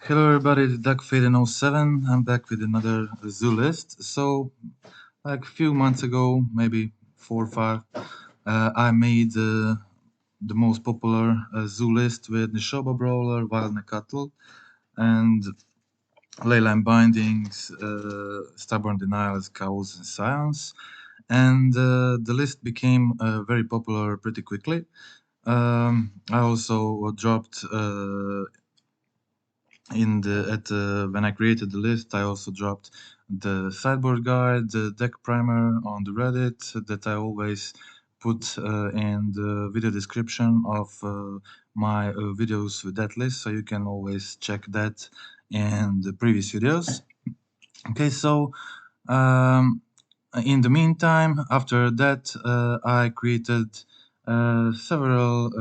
Hello everybody, it's DuckFaden07. I'm back with another zoo list. So, like a few months ago, maybe 4 or 5, I made the most popular zoo list with Nishoba Brawler, Wild Cattle, and Leyline Bindings, Stubborn Denials, Cows, and Scions. And the list became very popular pretty quickly. I also dropped when I created the list, I also dropped the sideboard guide, the deck primer on the Reddit that I always put in the video description of my videos with that list, so you can always check that in the previous videos. Okay, so um, in the meantime, after that, I created several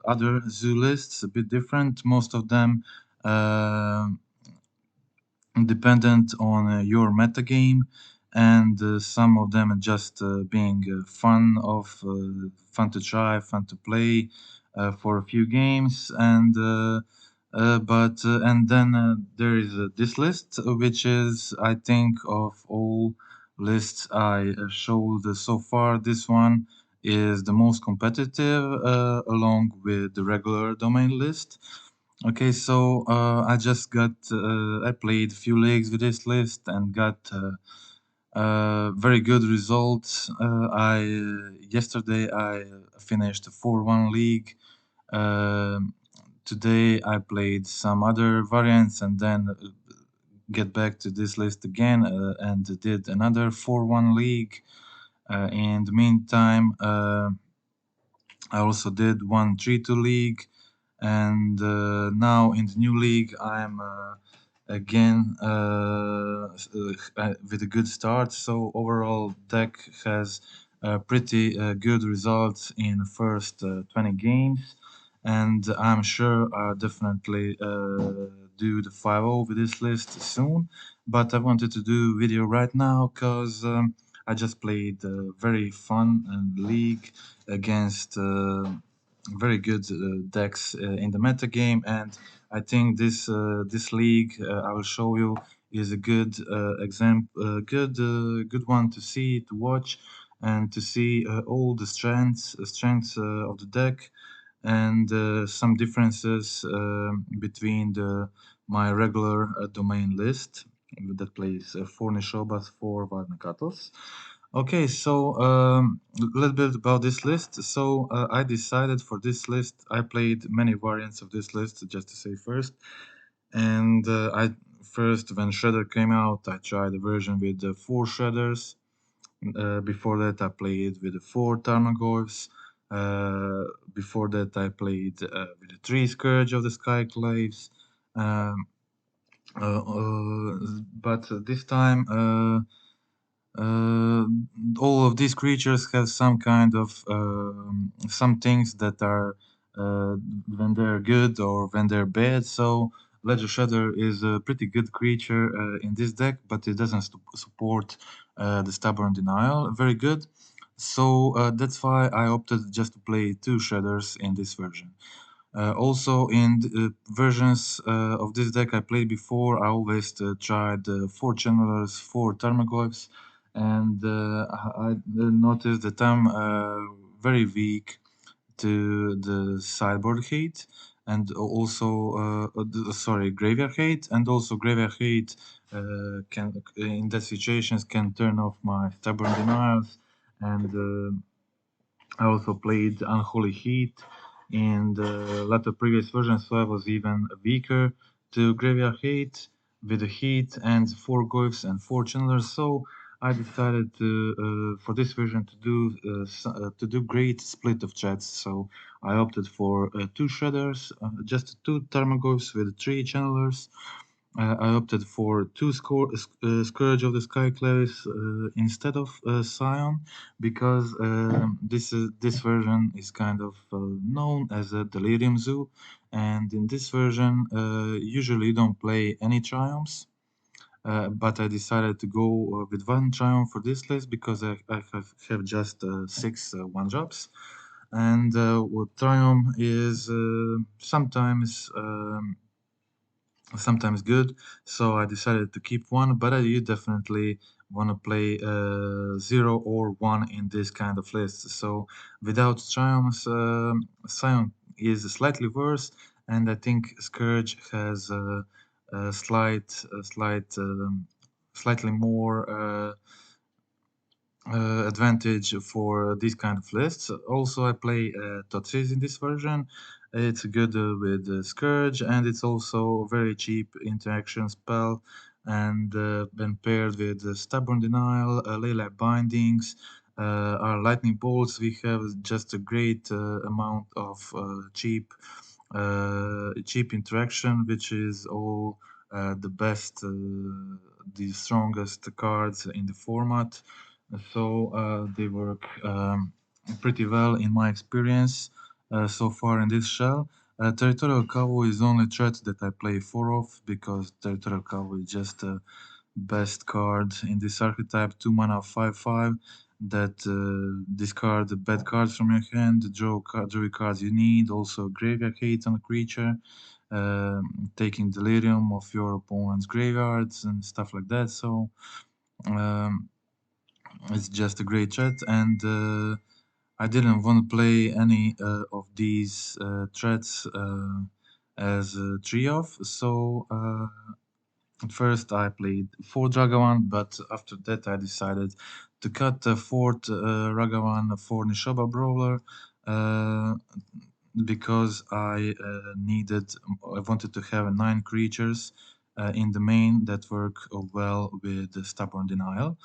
other zoo lists, a bit different, most of them uh, dependent on your metagame, and some of them are just being fun to try, fun to play for a few games, and then there is this list, which is, I think, of all lists I showed so far, this one is the most competitive, along with the regular domain list. Okay, so I played a few leagues with this list and got very good results. Yesterday I finished a 4-1 league. Today I played some other variants and then get back to this list again and did another 4-1 league. In the meantime, I also did one 3-2 league, and now in the new league I'm again with a good start. So overall, deck has pretty good results in the first 20 games, and I'm sure I'll definitely do the 5-0 with this list soon. But I wanted to do video right now because I just played a very fun league against very good decks in the meta game, and I think this league I will show you is a good good one to see, to watch, and to see all the strengths of the deck, and some differences between my regular domain list that plays 4 Nishobas, 4 Varnakatos. Okay, so a little bit about this list. So I decided for this list, I played many variants of this list, just to say first. And when Shredder came out, I tried a version with the 4 Shredders. Before that, I played with the 4 Tarmogoyfs. Before that, I played with the 3 Scourge of the Skyclaves. Um, but this time, uh, all of these creatures have some kind of some things that are when they're good or when they're bad. So Ledger Shredder is a pretty good creature in this deck, but it doesn't support the Stubborn Denial very good. So that's why I opted just to play 2 Shredders in this version. Also, in versions of this deck I played before, I always tried 4 Channelers, 4 Tarmogoyfs, and I noticed that I'm very weak to the sideboard hate, and also sorry, graveyard hate, and also graveyard hate can in that situations can turn off my stubborn denials, and I also played Unholy Heat in the latter previous version, so I was even weaker to Graveyard Hate with the Heat and 4 Goyfs and 4 Channelers. So I decided for this version to do great split of chats. So I opted for 2 Shredders, just 2 Tarmogoyfs with 3 Channelers. I opted for 2 Scourge of the Skyclaves instead of Scion, because this version is kind of known as a Delirium Zoo, and in this version usually don't play any Triumphs. But I decided to go with one Triumph for this list because I have just 6 one-drops. And what Triumph is sometimes sometimes good. So I decided to keep one, but you definitely want to play 0 or 1 in this kind of list. So without Triumphs, Scion is slightly worse, and I think Scourge has slightly more. Advantage for these kind of lists. Also, I play Totsis in this version. It's good with Scourge, and it's also a very cheap interaction spell. And when paired with Stubborn Denial, Leyline Bindings, our Lightning Bolts, we have just a great amount of cheap interaction, which is all the best, the strongest cards in the format. So they work pretty well in my experience so far in this shell. Territorial Cowl is the only threat that I play 4 of because Territorial Cowl is just a best card in this archetype. 2 mana 5/5 that discard the bad cards from your hand, draw cards you need, also graveyard hate on a creature, taking delirium of your opponent's graveyards and stuff like that. So um, it's just a great threat, and I didn't want to play any of these threats as a three of. So at first I played 4 Dragawan, but after that I decided to cut the fourth Ragavan for Nishoba Brawler. Uh, because I wanted to have 9 creatures in the main that work well with the Stubborn Denial.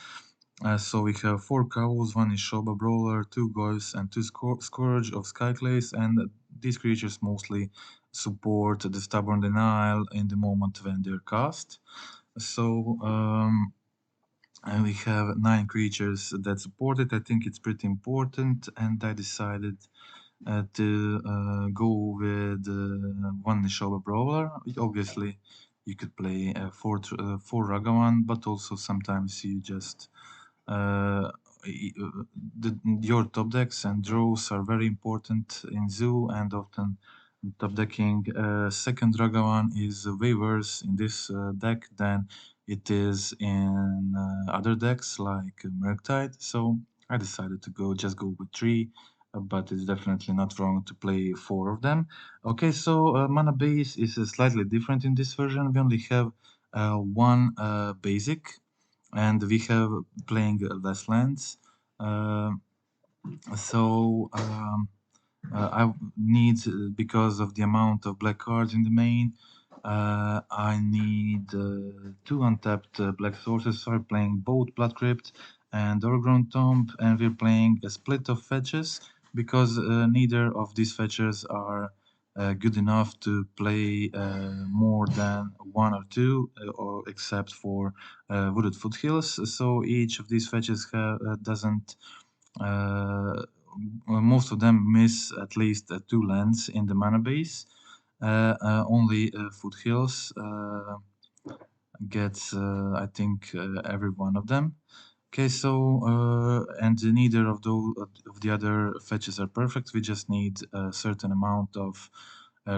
So we have 4 cows, 1 Shoba Brawler, 2 Goys, and 2 Scourge of Skyclays, and these creatures mostly support the Stubborn Denial in the moment when they're cast. So and we have 9 creatures that support it. I think it's pretty important, and I decided to go with 1 Nishoba Brawler. Obviously, you could play 4 Ragavan, but also sometimes you just uh, your top decks and draws are very important in Zoo, and often top decking second Ragavan is way worse in this deck than it is in other decks like Murktide. So I decided to go with 3, but it's definitely not wrong to play 4 of them. Okay, so mana base is slightly different in this version. We only have one basic, and we have playing less lands. Uh, so I need because of the amount of black cards in the main. I need 2 untapped black sources. So I'm playing both Blood Crypt and Overgrown Tomb, and we're playing a split of fetches because neither of these fetches are good enough to play more than 1 or 2, or except for Wooded Foothills. So each of these fetches doesn't most of them miss at least 2 lands in the mana base. Only Foothills gets, I think, every one of them. Okay, so and neither of the other fetches are perfect. We just need a certain amount of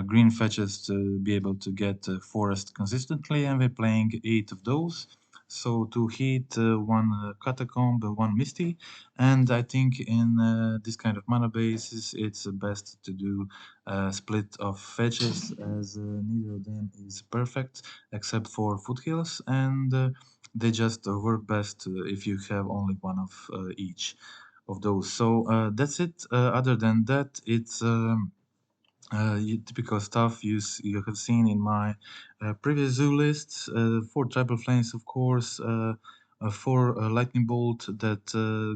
green fetches to be able to get forest consistently, and we're playing 8 of those. So 2 heat, 1 catacomb, 1 misty, and I think in this kind of mana bases, it's best to do a split of fetches, as neither of them is perfect except for foothills, and they just work best if you have only one of each of those. So that's it. Other than that, it's typical stuff you have seen in my previous zoo lists. 4 tribal flames, of course. 4 lightning bolt that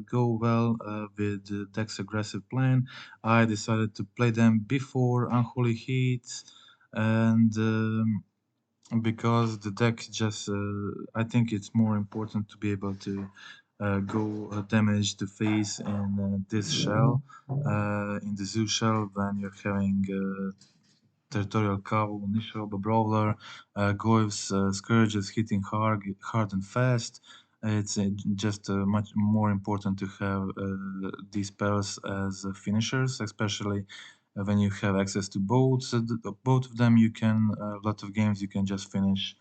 go well with Dex aggressive plan. I decided to play them before Unholy Heat, and because the deck just I think it's more important to be able to go damage the face in this shell, in the zoo shell, when you're having territorial cow, initial brawler, Goyves, scourges hitting hard and fast. It's just much more important to have these spells as finishers, especially when you have access to both. Both of them, you can a lot of games you can just finish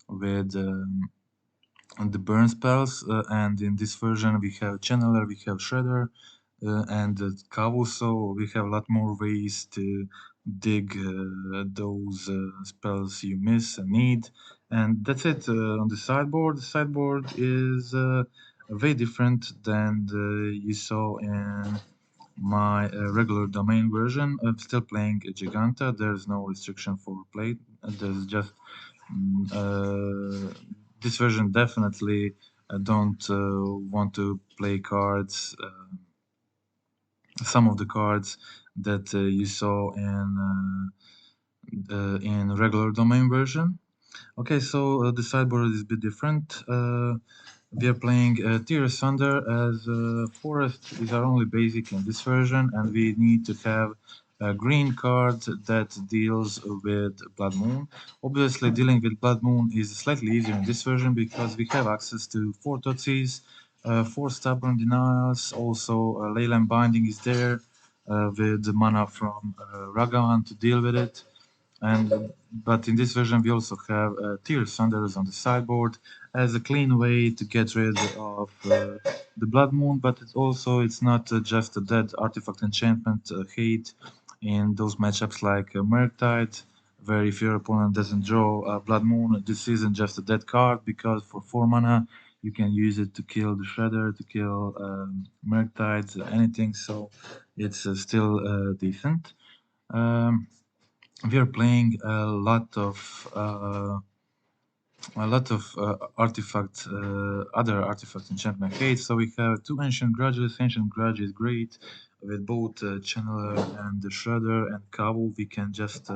with the burn spells. And in this version, we have Channeler, we have Shredder, and Kavu. So we have a lot more ways to dig those spells you miss and need. And that's it on the sideboard. The sideboard is way different than you saw in my regular domain version. I'm still playing Giganta. There's no restriction for play. There's just this version definitely don't want to play cards. Some of the cards that you saw in regular domain version. Okay, so the sideboard is a bit different. We are playing Tears Thunder as Forest is our only basic in this version, and we need to have a green card that deals with Blood Moon. Obviously, dealing with Blood Moon is slightly easier in this version because we have access to 4 Totsis, 4 Stubborn Denials, also Leyland Binding is there with the mana from Ragan to deal with it. And but in this version we also have Tears Thunders on the sideboard as a clean way to get rid of the Blood Moon, but it's not just a dead artifact enchantment hate in those matchups like Murktide, where if your opponent doesn't draw Blood Moon, this isn't just a dead card because for 4 mana you can use it to kill the Shredder, to kill Murktide, anything, so it's still decent. Um, we are playing a lot of other artifact enchantment hate. So we have 2 ancient grudges. Ancient grudge is great with both channeler and the shredder and Kavu. We can just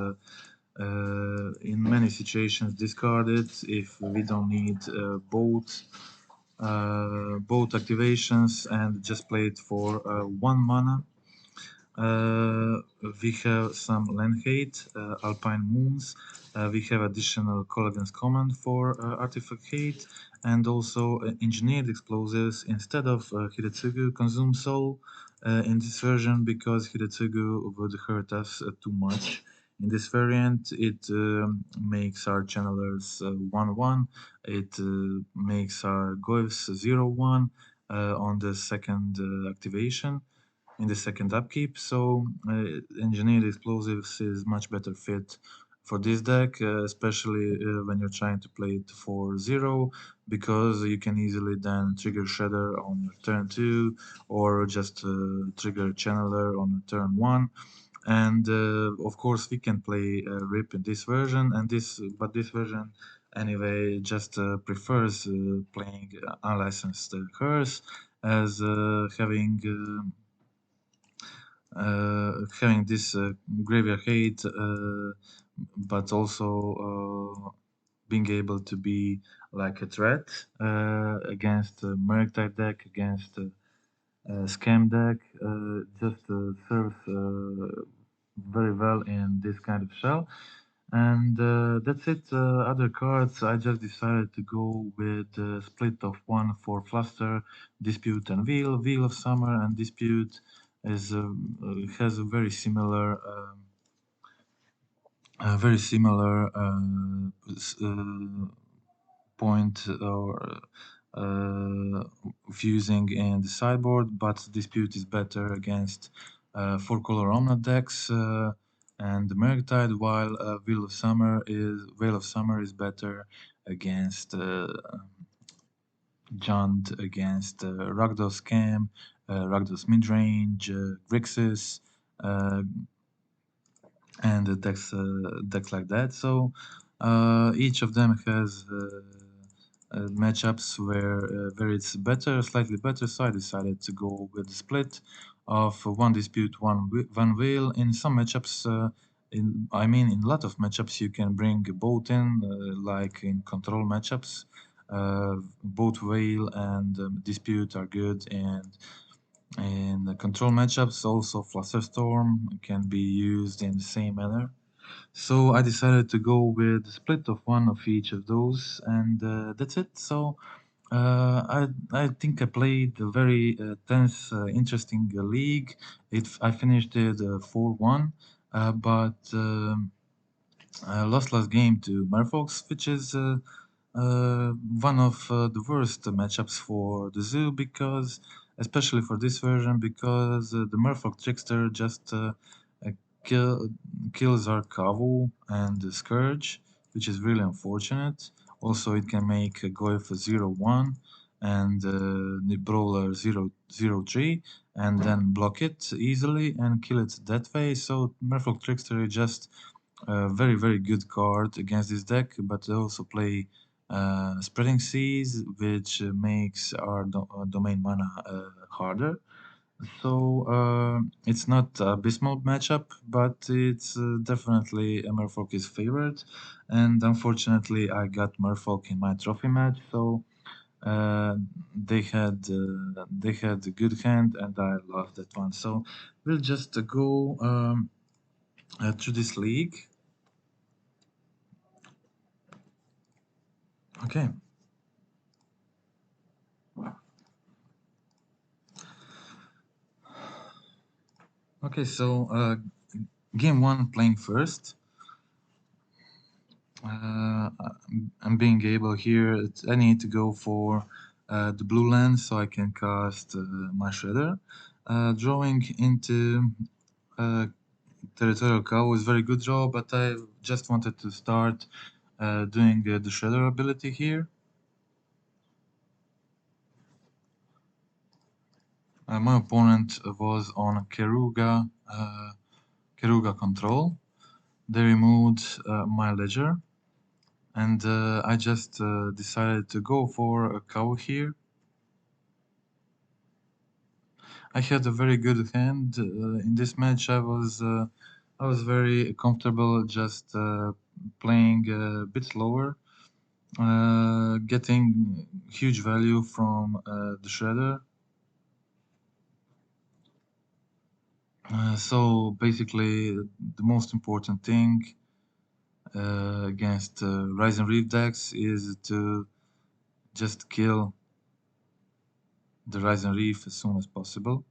in many situations discard it if we don't need both activations and just play it for 1 mana. We have some land hate, Alpine Moons. We have additional Collagen's command for artifact hate, and also engineered explosives instead of Hiretsugu consume soul in this version because Hiretsugu would hurt us too much. In this variant, it makes our channelers 1-1. It makes our Goyfs 0-1 on the second activation in the second upkeep. So engineered explosives is much better fit for this deck, especially when you're trying to play it for 0, because you can easily then trigger Shredder on your turn 2 or just trigger Channeler on turn 1. And of course we can play Rip in this version, and this version anyway just prefers playing unlicensed curse as having this graveyard hate, but also being able to be like a threat against Murktide deck, against Scam deck, just serves very well in this kind of shell. And that's it. Other cards, I just decided to go with a split of 1 for Fluster, Dispute, and Wheel. Wheel of Summer and Dispute is has a very similar point or fusing in the sideboard, but Dispute is better against 4-color Omna decks and the Murktide, while Veil of Summer is better against Jund, against Rakdos Scam, Rakdos Midrange, Grixis, and decks like that. So each of them has matchups where it's better, slightly better. So I decided to go with the split of 1 dispute, one wheel. In some matchups, in a lot of matchups, you can bring both in, like in control matchups. Both whale and dispute are good, and in the control matchups, also Flusterstorm can be used in the same manner. So I decided to go with a split of 1 of each of those, and that's it. So I think I played a very tense, interesting league. I finished it 4-1, but I lost last game to Merfolk, which is one of the worst matchups for the zoo because, especially for this version, because the Merfolk Trickster just uh, kill, kills our Kavu and the Scourge, which is really unfortunate. Also, it can make Goyf 0-1 and the Brawler 0-3 and then block it easily and kill it that way. So Merfolk Trickster is just a very, very good card against this deck, but they also play Spreading Seas, which makes our domain mana harder. So it's not abysmal matchup, but it's definitely a Merfolk's favorite. And unfortunately, I got Merfolk in my trophy match, so uh, they had a good hand, and I lost that one. So we'll just go to this league. Okay. Okay, so game one playing first. I'm being able here. I need to go for the blue land so I can cast my shredder. Drawing into territorial cow is very good draw, but I just wanted to start doing the shredder ability here. My opponent was on Keruga control. They removed my ledger, and I just decided to go for a cow here. I had a very good hand in this match. I was very comfortable just playing a bit slower, getting huge value from the shredder. So basically, the most important thing against Rise and Reef decks is to just kill the Rise and Reef as soon as possible.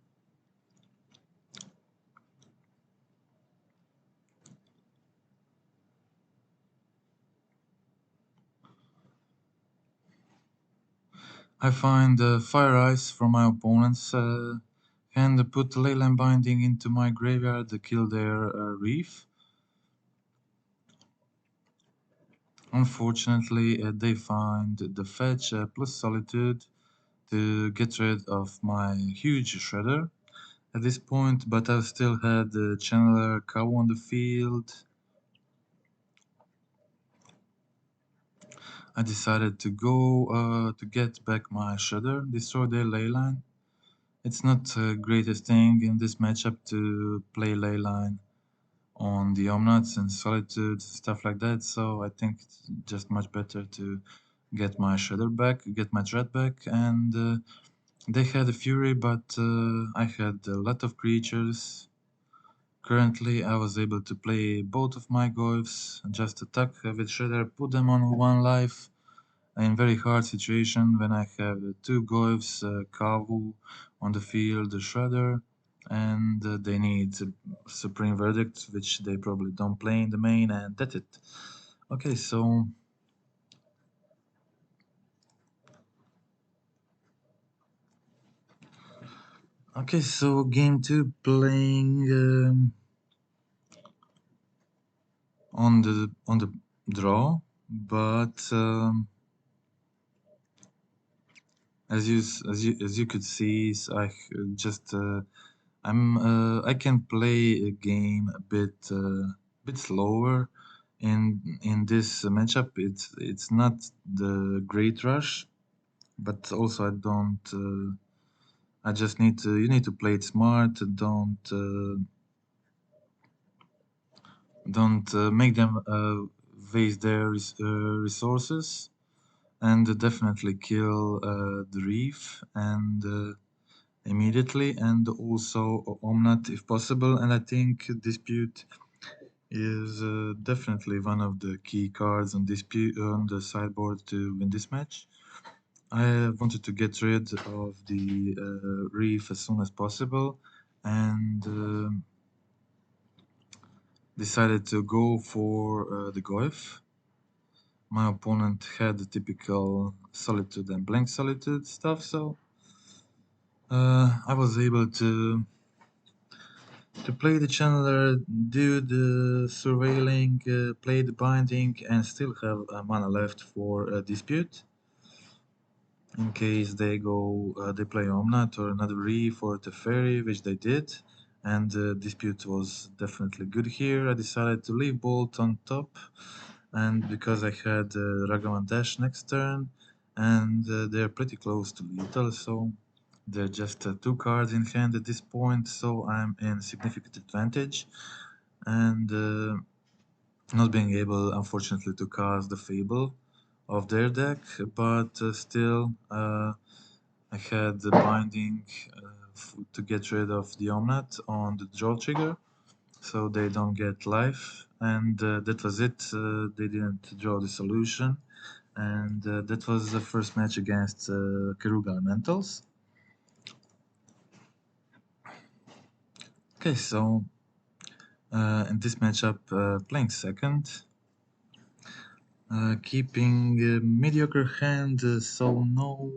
I find Fire Ice from my opponents and put Leyline Binding into my graveyard to kill their Reef. Unfortunately, they find the fetch plus Solitude to get rid of my huge Shredder at this point, but I still had the Channeler cow on the field. I decided to go to get back my Shredder, destroy their Leyline. It's not the greatest thing in this matchup to play Leyline on the Omnats and Solitude, stuff like that, so I think it's just much better to get my Shredder back, get my Dread back, and they had a Fury, but I had a lot of creatures. Currently, I was able to play both of my Goyfs, just attack with Shredder, put them on one life, in very hard situation when I have two Goyfs, Kavu on the field, the Shredder, and they need Supreme Verdict, which they probably don't play in the main, and that's it. Okay, so game two playing on the draw, but as you could see, just I can play a game a bit slower. In this matchup, it's not the great rush, but also I don't. I just need to. You need to play it smart. Don't make them waste their resources, and definitely kill the reef and immediately, and also Omnat if possible. And I think Dispute is definitely one of the key cards on Dispute on the sideboard to win this match. I wanted to get rid of the reef as soon as possible, and decided to go for the Goif. My opponent had the typical Solitude and Blank Solitude stuff, so I was able to play the Channeler, do the Surveilling, play the Binding, and still have mana left for Dispute. In case they go, they play Omnat or another Reef or Teferi, which they did, and Dispute was definitely good here. I decided to leave Bolt on top, and because I had Ragavan Dash next turn, and they're pretty close to lethal, so they're just two cards in hand at this point, so I'm in significant advantage, and not being able, unfortunately, to cast the Fable of their deck, but still, I had the binding to get rid of the Omnat on the draw trigger, so they don't get life, and that was it. They didn't draw the solution, and that was the first match against Keruga Elementals. Okay, so in this matchup, playing second, keeping mediocre hand, so no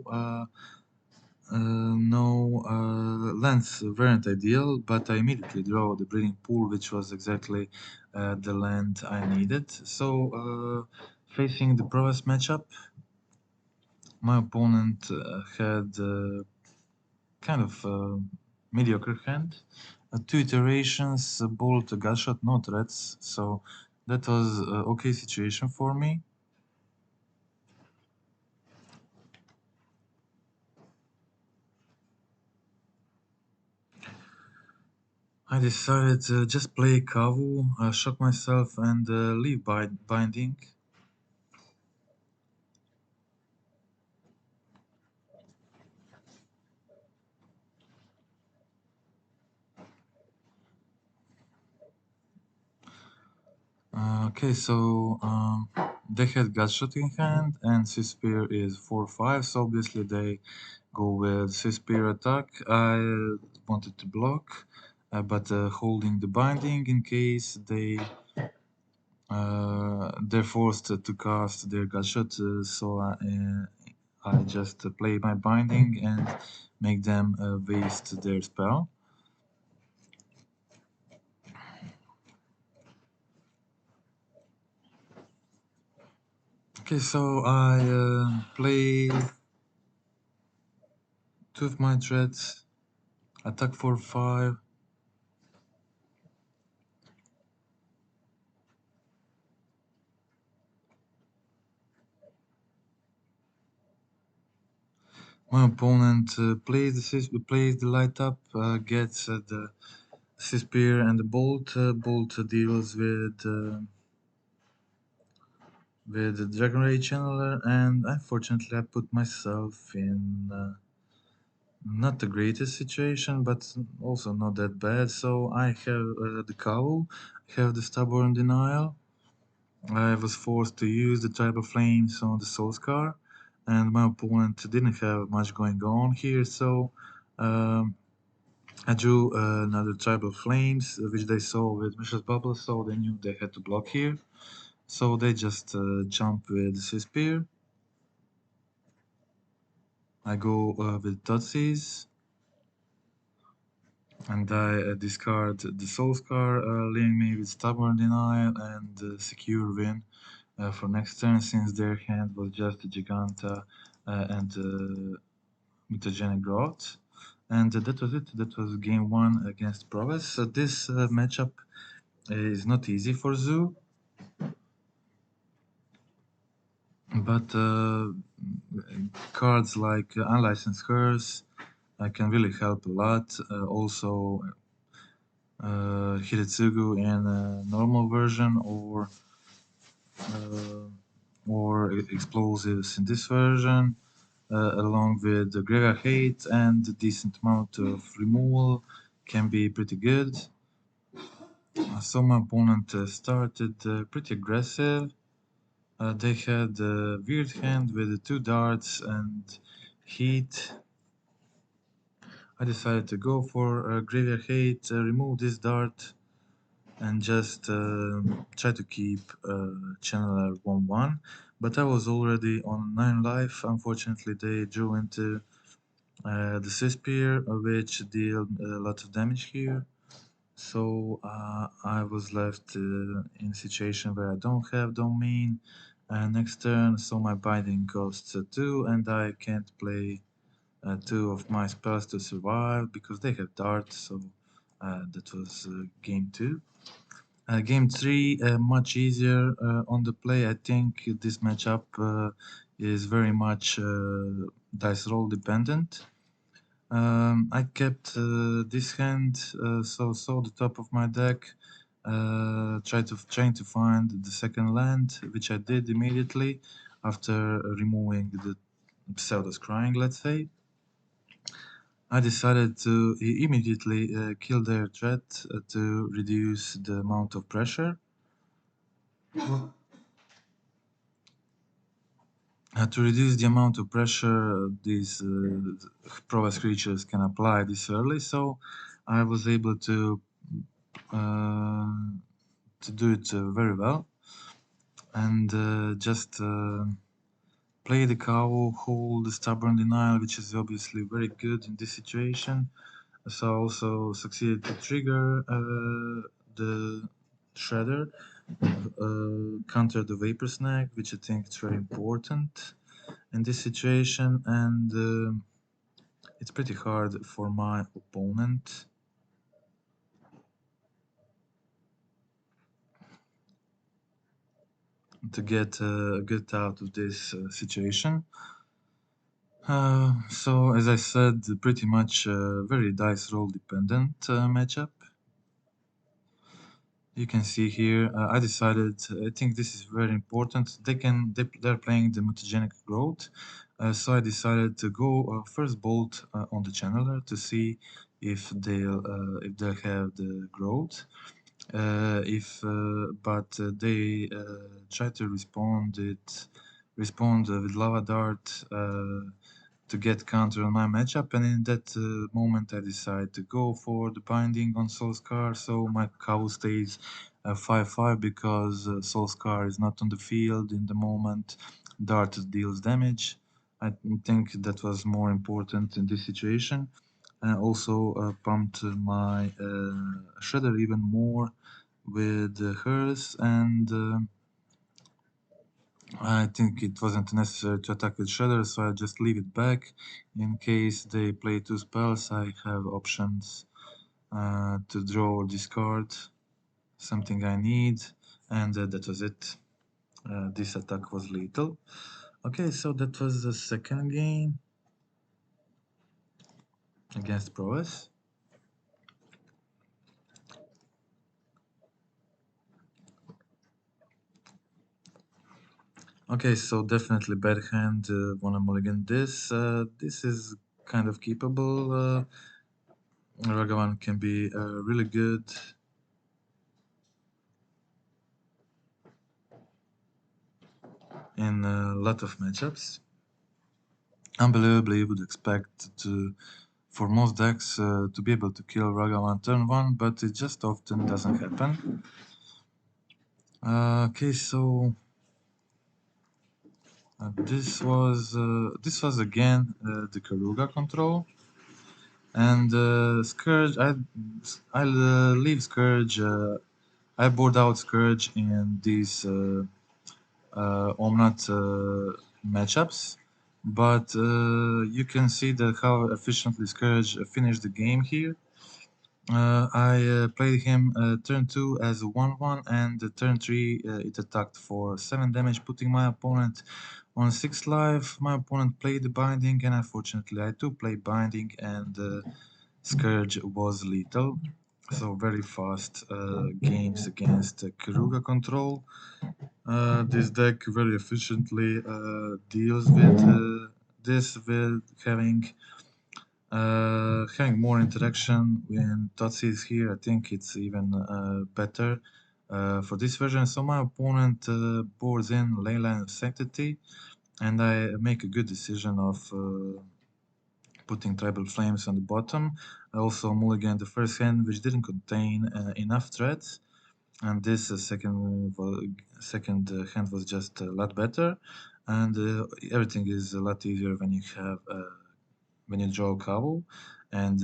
lands weren't ideal, but I immediately draw the Breeding Pool, which was exactly the land I needed. So, facing the Prowess matchup, my opponent had kind of mediocre hand. Two iterations, bolt, gutshot, no threats, so that was okay situation for me. I decided to just play Kavu, shock myself, and leave binding. Okay, so they had Gutshot in hand, and Spear is 4/5, so obviously they go with Spear attack. I wanted to block, but holding the binding in case they're forced to cast their Gutshot, so I just play my binding and make them waste their spell. Okay, so I play two of my threats, attack for 5. My opponent plays the light up, gets the spear and the bolt. Bolt deals with the Dragon Ray Channeler, and unfortunately, I put myself in not the greatest situation, but also not that bad. So I have the Cowl, have the Stubborn Denial. I was forced to use the Tribal Flames on the Soul Scar, and my opponent didn't have much going on here, so. I drew another Tribal Flames, which they saw with Mishra's Bubble, so they knew they had to block here. So they just jump with Spear. I go with Tootsies, and I discard the Soul Scar, leaving me with Stubborn Denial and Secure Win for next turn, since their hand was just Giganta and Mutagenic Growth. And that was it. That was game 1 against Prowess. So this matchup is not easy for Zoo, but cards like Unlicensed Curse can really help a lot. Also, Hiritsugu in a normal version, uh, or explosives in this version, along with the Grega Hate and a decent amount of removal, can be pretty good. So my opponent started pretty aggressive. They had a weird hand with the two darts and heat. I decided to go for graveyard hate, remove this dart, and just try to keep Channeler 1-1. But I was already on 9 life. Unfortunately, they drew into the Spear, which deal a lot of damage here. So I was left in a situation where I don't have domain next turn, so my binding costs 2, and I can't play 2 of my spells to survive because they have dart. So that was game 2. Game 3, much easier on the play. I think this matchup is very much dice roll dependent. I kept this hand, so saw the top of my deck, trying to find the second land, which I did immediately after removing the pseudo scrying, let's say. I decided to immediately kill their threat to reduce the amount of pressure. To reduce the amount of pressure these Prowess creatures can apply this early, so I was able uh, to do it very well, and just play the cow, hold the stubborn denial, which is obviously very good in this situation. So I also succeeded to trigger the shredder, counter the vapor snag, which I think is very important in this situation, and it's pretty hard for my opponent to get out of this situation. So as I said, pretty much very dice roll dependent matchup. You can see here, I decided, I think this is very important. They're playing the mutagenic growth. So I decided to go first bolt on the channeler to see if they'll have the growth. But they try to respond with lava dart to get counter on my matchup, and in that moment I decide to go for the binding on Soul Scar, so my cow stays 5-5 because Soul Scar is not on the field in the moment dart deals damage. I think that was more important in this situation. Also pumped my shredder even more with hers, and I think it wasn't necessary to attack with shredder, so I just leave it back. In case they play 2 spells, I have options to draw or discard something I need, and that was it. This attack was lethal. Okay, so that was the second game against Prowess. Okay, so definitely bad hand, wanna mulligan this. This is kind of keepable. Ragavan can be really good. In a lot of matchups. Unbelievably, you would expect for most decks to be able to kill Ragavan turn 1, but it just often doesn't happen. Okay, so this was again the Keruga control, and Scourge. I'll leave Scourge. I board out Scourge in these Omnat matchups, but you can see that how efficiently Scourge finished the game here. I played him turn 2 as a 1-1, and turn 3 it attacked for 7 damage, putting my opponent on 6 life. My opponent played the Binding, and unfortunately I too played Binding, and Scourge was lethal. So very fast games against Keruga control. This deck very efficiently deals with this, with having more interaction when Totsi is here. I think it's even better. for this version. So my opponent boards in Leyline Sanctity, and I make a good decision of putting Tribal Flames on the bottom. I also mulligan the first hand, which didn't contain enough threats, and this second hand was just a lot better, and everything is a lot easier when you have when you draw Kavu, and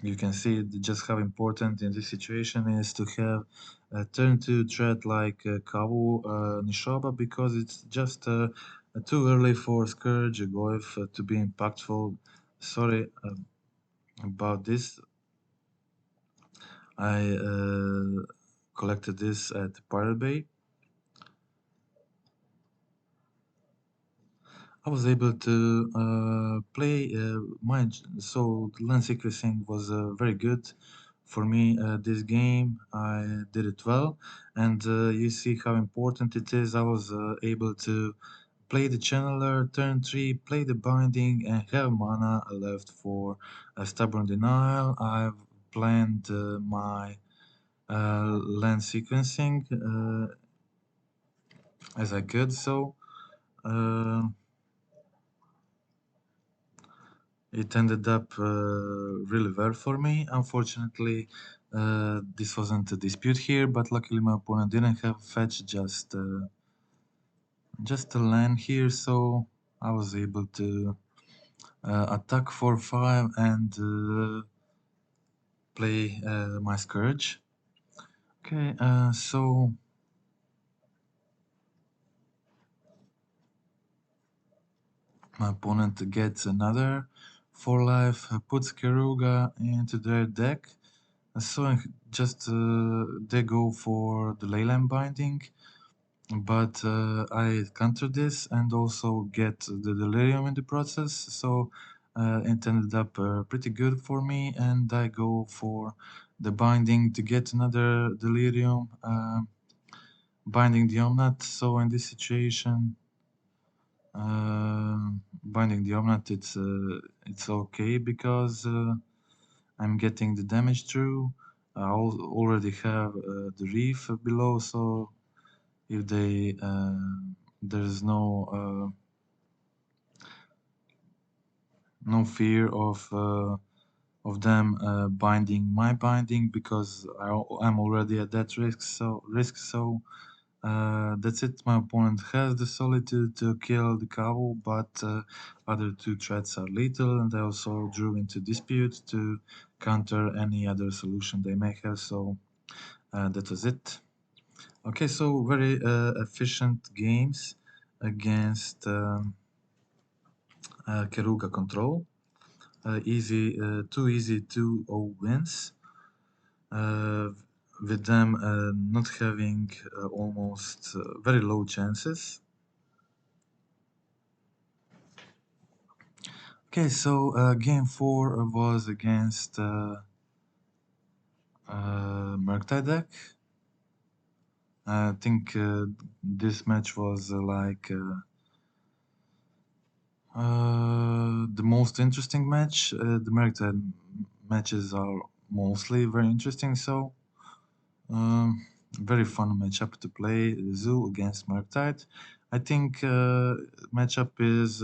you can see just how important in this situation is to have a turn 2 threat like Kavu Nishoba, because it's just too early for Scourge Goif to be impactful. Sorry about this. I collected this at Pirate Bay. I was able to play so land sequencing was very good for me this game. I did it well, and you see how important it is. I was able to play the channeler turn 3, play the binding, and have mana left for a stubborn denial. I've planned my land sequencing as I could, so uh, it ended up really well for me. Unfortunately, this wasn't a dispute here, but luckily my opponent didn't have fetch, just a land here, so I was able to attack for 5 and play my Scourge. Okay, so my opponent gets another 4 life, puts Keruga into their deck. So just they go for the Leyline Binding, but I counter this and also get the Delirium in the process. So it ended up pretty good for me, and I go for the Binding to get another Delirium, binding the Omnat. So in this situation, binding the Omnat, it's okay because I'm getting the damage through. I already have the reef below, so if there's no fear of them binding my binding, because I'm already at that risk. So that's it. My opponent has the Solitude to kill the Kavu, but other two threats are lethal, and I also drew into Dispute to counter any other solution they may have. So that was it. Okay, so very efficient games against Keruga control. Two easy 2-0 wins. With them not having almost very low chances. Okay, so game 4 was against Murktide deck. I think this match was the most interesting match. The Murktide matches are mostly very interesting, so very fun matchup to play. Zoo against Murktide. I think matchup is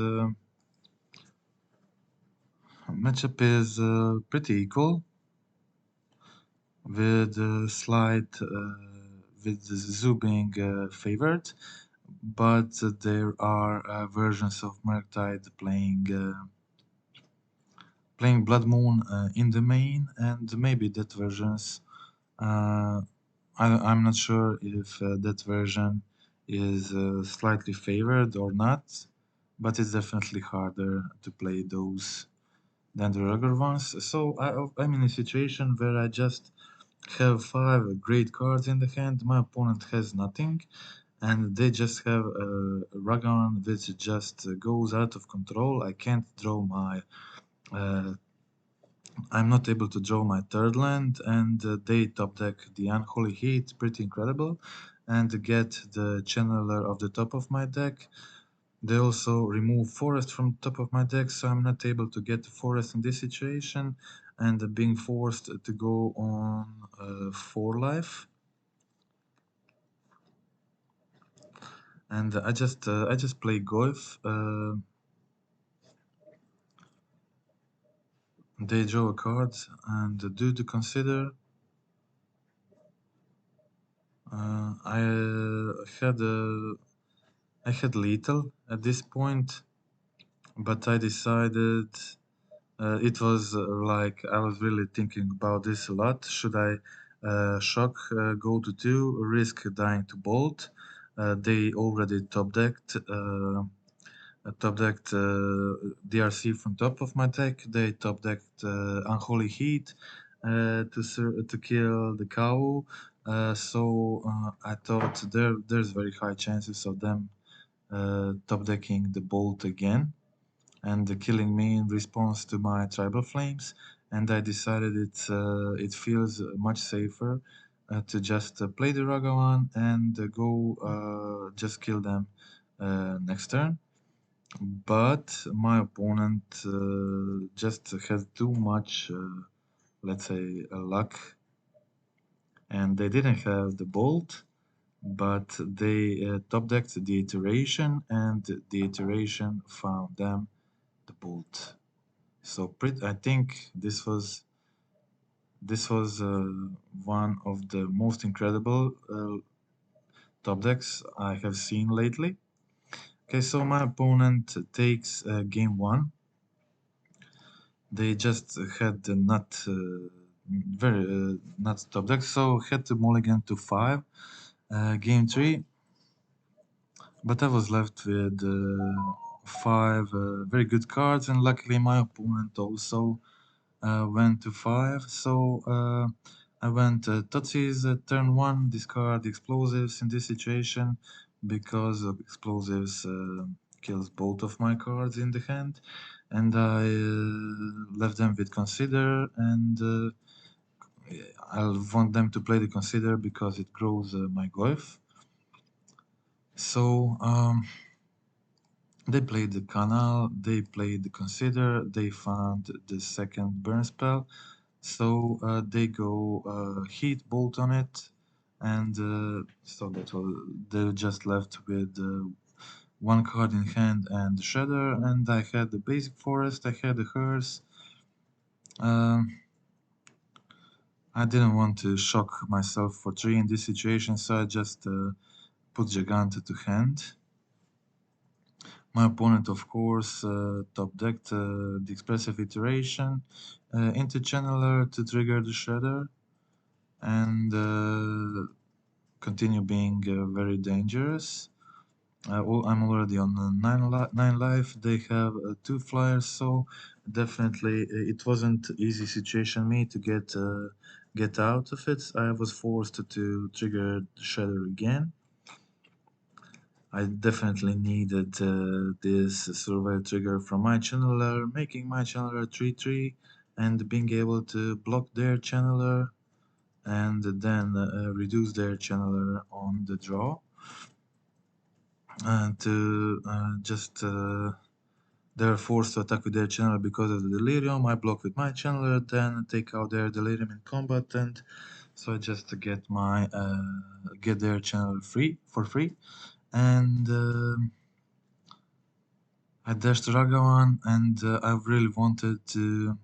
pretty equal, with slight with Zoo being favored, but there are versions of Murktide playing Blood Moon in the main, and maybe that versions. Uh, I'm not sure if that version is slightly favored or not, but it's definitely harder to play those than the regular ones. So I'm in a situation where I just have 5 great cards in the hand. My opponent has nothing, and they just have a Ragan which just goes out of control. I can't draw my. Uh, I'm not able to draw my third land, and they top deck the Unholy Heat, pretty incredible, and get the Channeler of the top of my deck. They also remove Forest from the top of my deck, so I'm not able to get the Forest in this situation, and being forced to go on 4 life. and I just play golf. They draw a card and do to consider. I had lethal at this point, but I decided it was like I was really thinking about this a lot. Should I shock, go to two, risk dying to bolt? They already top decked DRC from top of my deck. They top decked Unholy Heat to kill the cow. So I thought there's very high chances of them top decking the bolt again and killing me in response to my tribal flames. And I decided it feels much safer to just play the Ragavan and go just kill them next turn. But my opponent just has too much, let's say, luck, and they didn't have the bolt, but they top decked the iteration, and the iteration found them the bolt. So I think this was one of the most incredible top decks I have seen lately. Okay, so my opponent takes game one. They just had the not very not top deck, so had to mulligan to five. Game three, but I was left with five very good cards, and luckily my opponent also went to five. So I went Totsis turn one, discard explosives in this situation because of explosives kills both of my cards in the hand, and I left them with consider, and I want them to play the consider because it grows my goif. So they played the canal, they played the consider, they found the second burn spell. So they go heat bolt on it, and so they're just left with one card in hand and the shredder. And I had the basic forest, I had the hearse. I didn't want to shock myself for three in this situation, so I just put Gigante to hand. My opponent, of course, top decked the expressive iteration into channeler to trigger the shredder and continue being very dangerous. I'm already on nine life. They have two flyers, so definitely it wasn't easy situation me to get out of it. I was forced to trigger the shredder again. I definitely needed this survey trigger from my channeler, making my channeler 3/3 and being able to block their channeler and then reduce their channeler on the draw. And to just they're forced to attack with their channeler because of the delirium. I block with my channeler, then take out their delirium in combat, and so I just get their channeler free. And I dashed Ragavan, and I really wanted to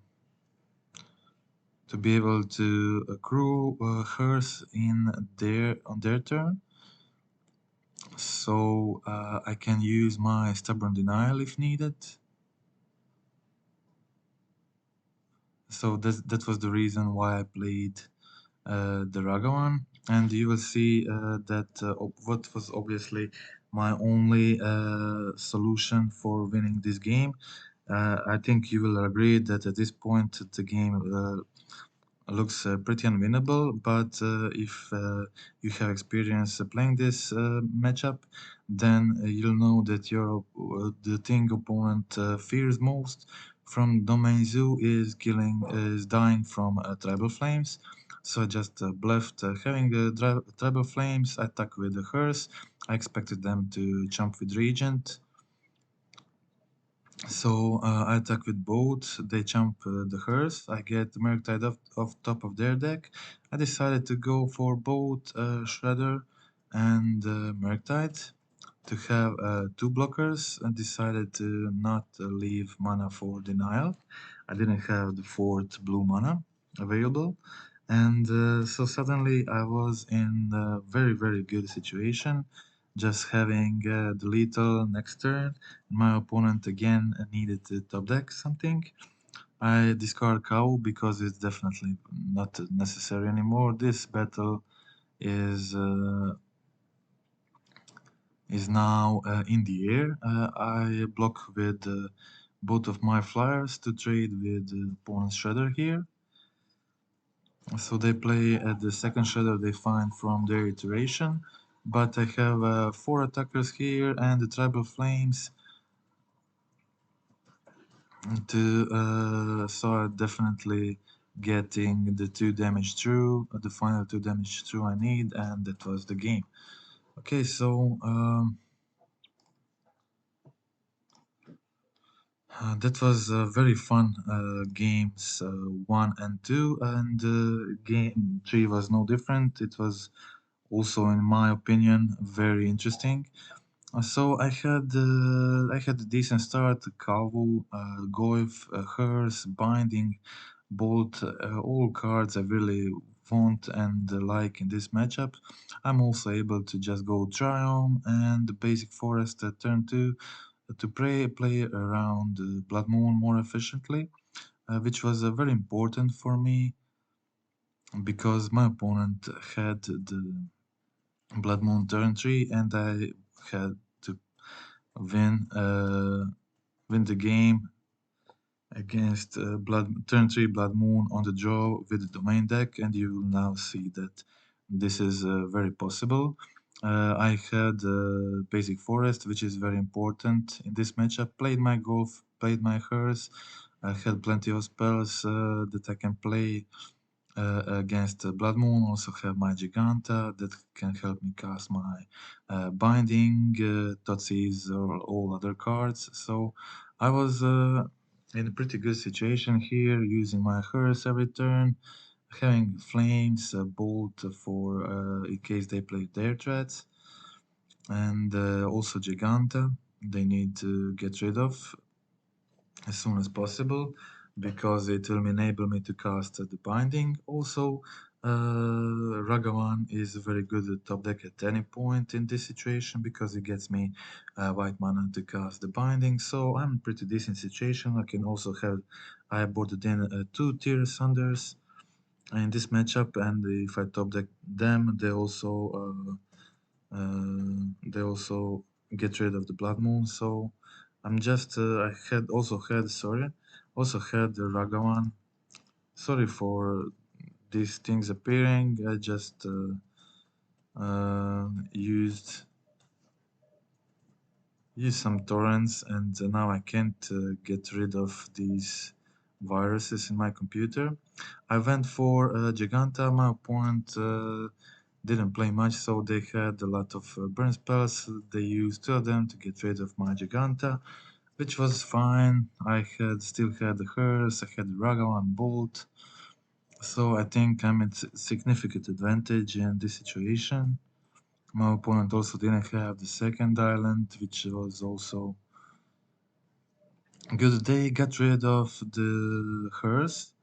be able to accrue hers on their turn, so I can use my stubborn denial if needed. So that was the reason why I played the Ragavan, and you will see that what was obviously my only solution for winning this game. I think you will agree that at this point the game looks pretty unwinnable, but if you have experience playing this matchup, then you'll know that the thing opponent fears most from Domain Zoo is dying from tribal flames. So I just bluffed having tribal flames, attack with the hearse. I expected them to jump with regent. So I attack with both. They jump the hearse. I get Murktide off top of their deck. I decided to go for both Shredder and Murktide. to have two blockers and decided to not leave mana for denial. I didn't have the fourth blue mana available, and so suddenly I was in a very, very good situation, just having the lethal next turn. My opponent again needed to top deck something. I discard cow because it's definitely not necessary anymore. This battle is now in the air. I block with both of my flyers to trade with Pawn's Shredder here. So they play at the second Shredder they find from their iteration. But I have four attackers here and the Tribal Flames to so definitely getting the 2 damage through, the final 2 damage through I need, and that was the game. Okay, so that was very fun games 1 and 2, and game 3 was no different. It was also, in my opinion, very interesting. So I had a decent start. Calvo, Goif, Hers, Binding, Bolt, all cards I really want and like in this matchup. I'm also able to just go Triumph and the basic forest at turn 2 to play around Blood Moon more efficiently, which was very important for me because my opponent had the Blood Moon turn 3 and I had to win win the game against turn 3 Blood Moon on the draw with the domain deck, and you will now see that this is very possible. I had basic forest, which is very important in this matchup. Played my golf, played my hers. I had plenty of spells that I can play against Blood Moon. Also have my Giganta that can help me cast my Binding, Totsis, or all other cards. So I was in a pretty good situation here, using my Hearse every turn, having Flames, Bolt for in case they play their threats, and also Giganta they need to get rid of as soon as possible because it will enable me to cast the binding. Also, Ragavan is very good at top deck at any point in this situation because it gets me white mana to cast the binding. So I'm in pretty decent situation. I can also have I boarded in 2 tier Sunders in this matchup, and if I top deck them, they also get rid of the blood moon. So I'm just I had also had sorry also had the Ragavan. Sorry for these things appearing. I just used some torrents, and now I can't get rid of these viruses in my computer. I went for Giganta. My opponent didn't play much, so they had a lot of burn spells. They used 2 of them to get rid of my Giganta, which was fine. I had still had the Hearse, I had the Ragavan Bolt, so I think I'm at significant advantage in this situation. My opponent also didn't have the second island, which was also good. They got rid of the Hearse.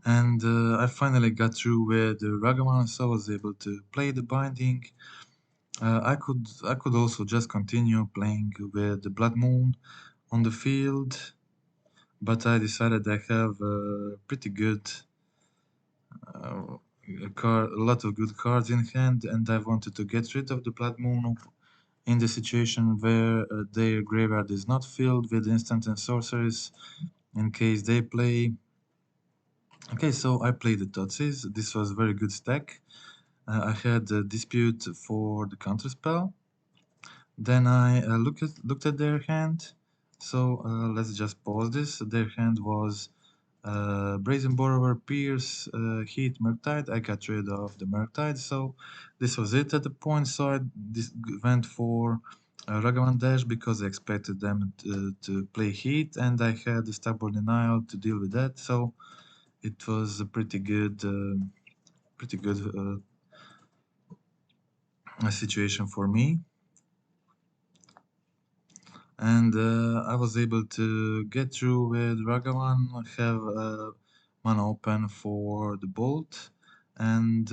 And I finally got through with the Ragavan, so I was able to play the binding. I could also just continue playing with the Blood Moon on the field, but I decided I have pretty good uh, a lot of good cards in hand, and I wanted to get rid of the Blood Moon in the situation where their graveyard is not filled with instant and sorceries in case they play. Okay, so I played the Totsis. This was a very good stack. I had a dispute for the counterspell. Then I looked at their hand. So let's just pause this. Their hand was Brazen Borrower, Pierce, Heat, Murktide. I got rid of the Murktide, so this was it at the point. So I went for Ragavan Dash because I expected them to play Heat, and I had the Sideboard Denial to deal with that, so it was a pretty good situation for me. And I was able to get through with Ragavan, have mana open for the Bolt, and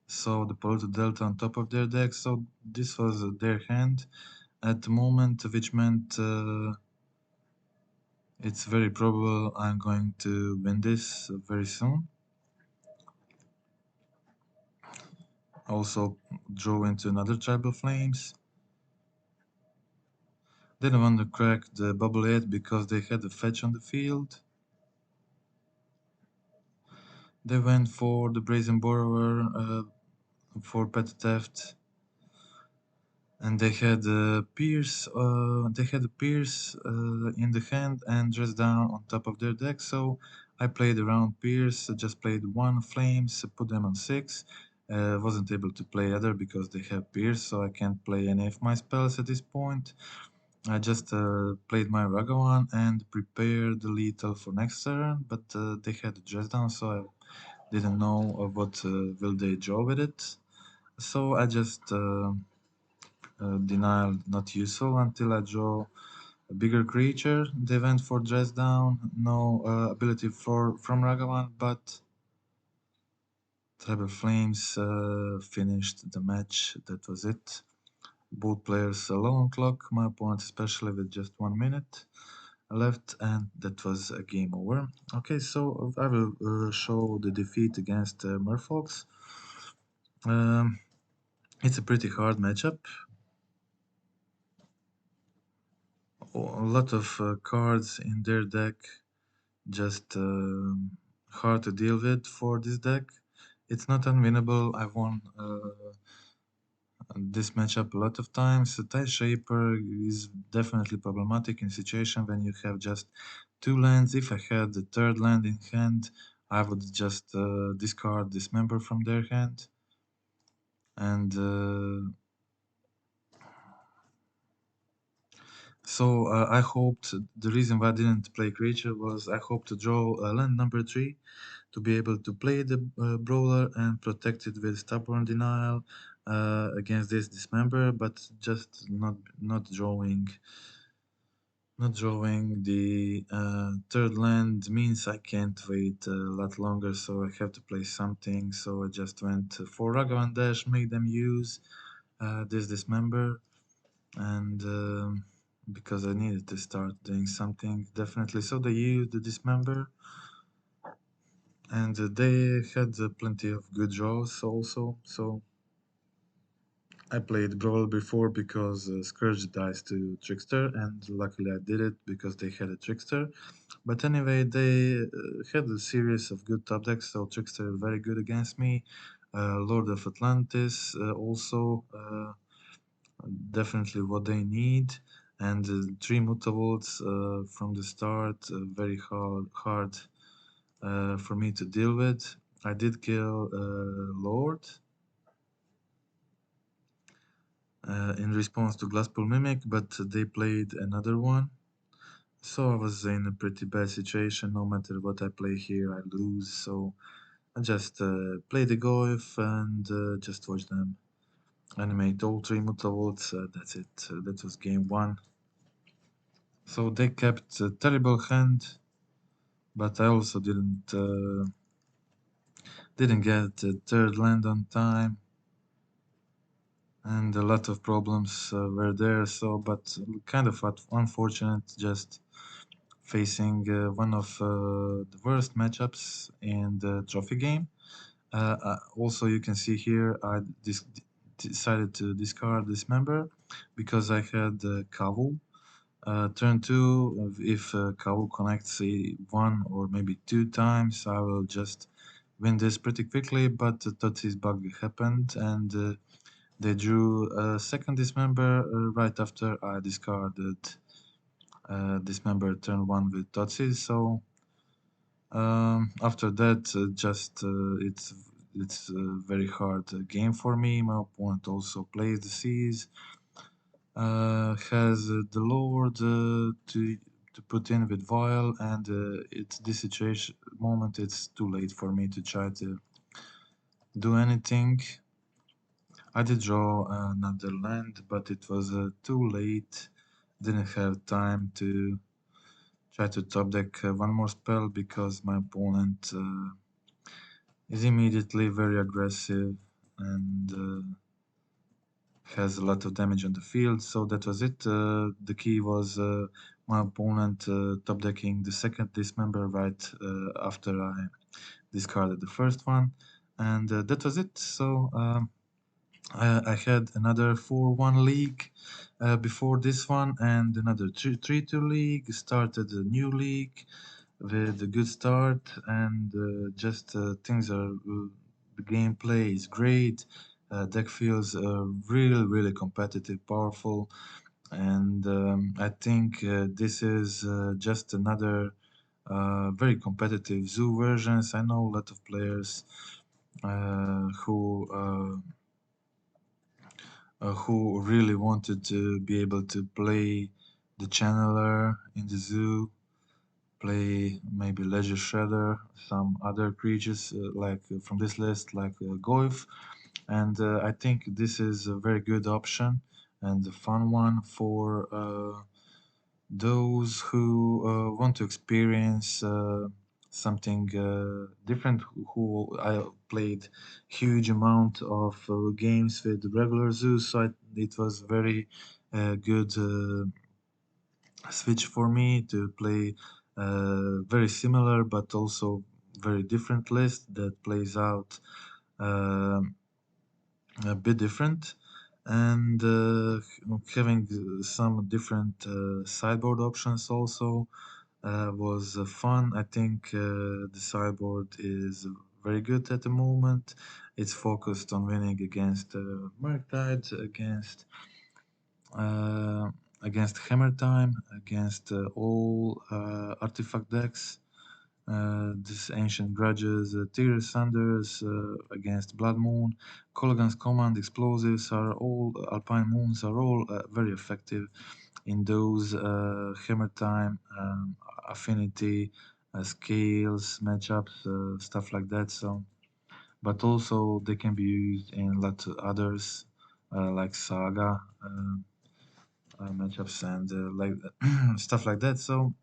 saw the Polluted Delta on top of their deck, so this was their hand at the moment, which meant it's very probable I'm going to win this very soon. Also draw into another Tribal Flames. Didn't want to crack the bubble yet because they had a fetch on the field. They went for the Brazen Borrower for Pet Theft. And they had Pierce. They had a Pierce in the hand and dressed down on top of their deck. So I played around Pierce. Just played one Flames, put them on 6. Wasn't able to play other because they have Pierce, so I can't play any of my spells at this point. I just played my Ragavan and prepared the lethal for next turn, but they had a dress down, so I didn't know what will they draw with it. So I just denial not useful until I draw a bigger creature. They went for dress down, no ability for from Ragavan, but Tribal Flames finished the match. That was it. Both players alone clock, my opponent especially with just 1 minute left, and that was a game over. Okay, so I will show the defeat against Merfolks. Um, it's a pretty hard matchup. A lot of cards in their deck, just hard to deal with for this deck. It's not unwinnable. I won this matchup a lot of times. The Tide Shaper is definitely problematic in situation when you have just 2 lands. If I had the third land in hand, I would just discard this member from their hand. And so I hoped, the reason why I didn't play creature was I hoped to draw land number 3 to be able to play the brawler and protect it with stubborn denial against this dismember, but just not drawing the third land means I can't wait a lot longer, so I have to play something. So I just went for Ragavan Dash, make them use this dismember, and because I needed to start doing something definitely. So they used the dismember, and they had plenty of good draws also. So I played Brawl before because Scourge dies to Trickster, and luckily I did it because they had a Trickster. But anyway, they had a series of good top decks, so Trickster very good against me. Lord of Atlantis also definitely what they need, and 3 Mutavaults from the start very hard for me to deal with. I did kill Lord in response to Glasspool Mimic, but they played another one. So I was in a pretty bad situation. No matter what I play here, I lose. So I just play the Goif and just watch them animate all 3 Mutavaults. That's it. That was game 1. So they kept a terrible hand, but I also didn't get a third land on time, and a lot of problems were there. So, but kind of unfortunate, just facing one of the worst matchups in the trophy game. Also, you can see here I decided to discard this member because I had Kavu. Turn 2, if Kavu connects 1 or maybe 2 times, I will just win this pretty quickly, but the Totsis bug happened, and they drew a second dismember right after I discarded dismember turn 1 with Totsis, so after that it's a very hard game for me. My opponent also plays the seas, has the Lord to put in with Vile, and it's this situation moment. It's too late for me to try to do anything. I did draw another land, but it was too late. Didn't have time to try to top deck one more spell because my opponent is immediately very aggressive and has a lot of damage on the field. So that was it. The key was my opponent top decking the second dismember right after I discarded the first one, and that was it. So I had another 4-1 league before this one, and another 3-2 league. Started a new league with a good start, and just things are. The gameplay is great. Deck feels really competitive, powerful, and I think this is just another very competitive zoo versions. I know a lot of players who really wanted to be able to play the channeler in the zoo, play maybe Leisure Shredder, some other creatures like from this list, like Goif, and I think this is a very good option and a fun one for those who want to experience something different. Who I played huge amount of games with regular zoos, so it was very good switch for me to play very similar but also very different list that plays out a bit different, and having some different sideboard options also was fun. I think the sideboard is very good at the moment. It's focused on winning against Murktide, uh, against Hammer Time, against all artifact decks. This Ancient Grudges, Tear Sunders against Blood Moon, Kolaghan's Command, Explosives are all, Alpine Moons are all very effective in those Hammer Time, Affinity, Scales, matchups, stuff like that. So, but also they can be used in lots of others like Saga matchups and like stuff like that. So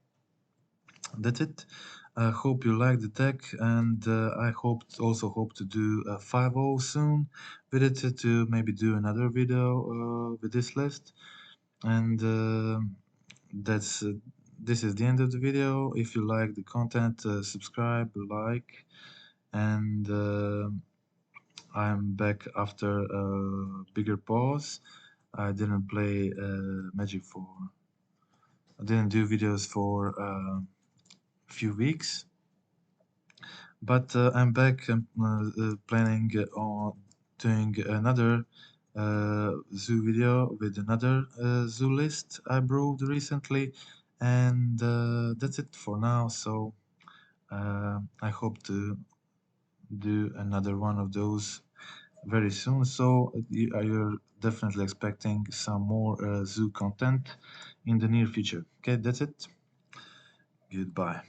that's it. I hope you like the deck, and I hope to do a 5-0 soon with it to maybe do another video with this list. And that's this is the end of the video. If you like the content, subscribe, like, and I'm back after a bigger pause. I didn't play Magic for. I didn't do videos for few weeks, but I'm back planning on doing another zoo video with another zoo list I brewed recently, and that's it for now. So I hope to do another one of those very soon. So you're definitely expecting some more zoo content in the near future. Okay, that's it. Goodbye.